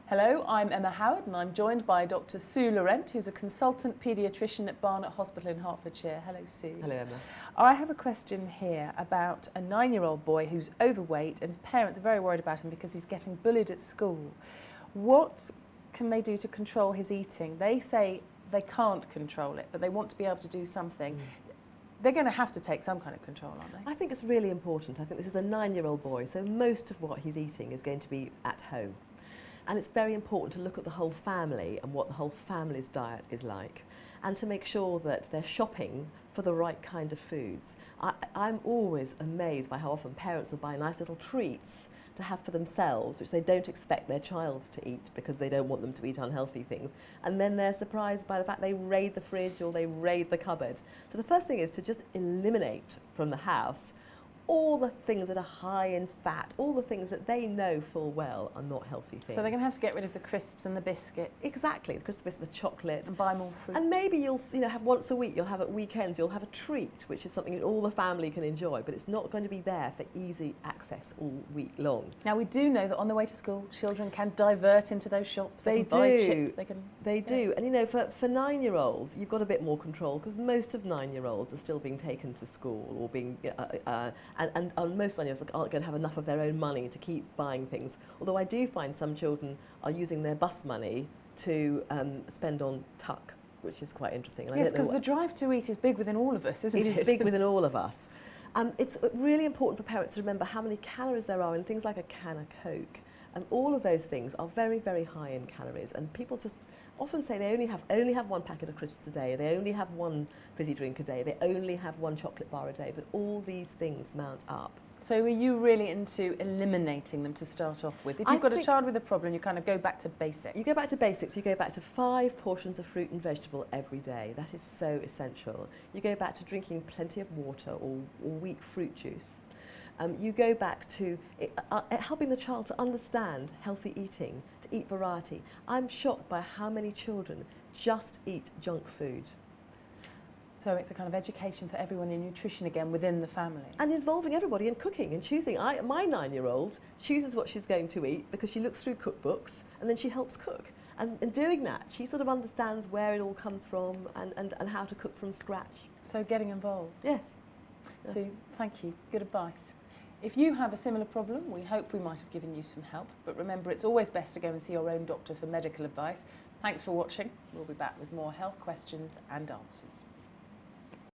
Hello, I'm Emma Howard and I'm joined by Dr Su Laurent, who's a consultant paediatrician at Barnet Hospital in Hertfordshire. Hello, Sue. Hello, Emma. I have a question here about a 9-year-old boy who's overweight and his parents are very worried about him because he's getting bullied at school. What can they do to control his eating? They say they can't control it, but they want to be able to do something. They're going to have to take some kind of control, aren't they? I think it's really important. I think this is a 9-year-old boy, so most of what he's eating is going to be at home. And it's very important to look at the whole family and what the whole family's diet is like, and to make sure that they're shopping for the right kind of foods. I'm always amazed by how often parents will buy nice little treats to have for themselves, which they don't expect their child to eat because they don't want them to eat unhealthy things. And then they're surprised by the fact they raid the fridge or they raid the cupboard. So the first thing is to just eliminate from the house all the things that are high in fat, all the things that they know full well are not healthy things. So they're going to have to get rid of the crisps and the biscuits. Exactly, the crisps, the chocolate. And buy more fruit. And maybe you'll have once a week, you'll have at weekends, you'll have a treat, which is something that all the family can enjoy, but it's not going to be there for easy access all week long. Now we do know that on the way to school, children can divert into those shops. They can buy chips. They do. And for 9-year-olds, you've got a bit more control because most of 9-year-olds are still being taken to school or being and most 9-year-olds aren't going to have enough of their own money to keep buying things. Although I do find some children are using their bus money to spend on tuck, which is quite interesting. And yes, because the drive to eat is big within all of us, isn't it? It is big within all of us. It's really important for parents to remember how many calories there are in things like a can of Coke. And all of those things are very, very high in calories. And people just often say they only have one packet of crisps a day, they only have one fizzy drink a day, they only have one chocolate bar a day, but all these things mount up. So are you really into eliminating them to start off with? If you've got a child with a problem, you kind of go back to basics. You go back to basics, you go back to 5 portions of fruit and vegetable every day. That is so essential. You go back to drinking plenty of water or weak fruit juice. You go back to helping the child to understand healthy eating, to eat variety. I'm shocked by how many children just eat junk food. So it's a kind of education for everyone in nutrition again within the family. And involving everybody in cooking and choosing. My 9-year-old chooses what she's going to eat because she looks through cookbooks and then she helps cook. And in doing that, she sort of understands where it all comes from and how to cook from scratch. So getting involved. Yes. So thank you. Good advice. If you have a similar problem, we hope we might have given you some help. But remember, it's always best to go and see your own doctor for medical advice. Thanks for watching. We'll be back with more health questions and answers.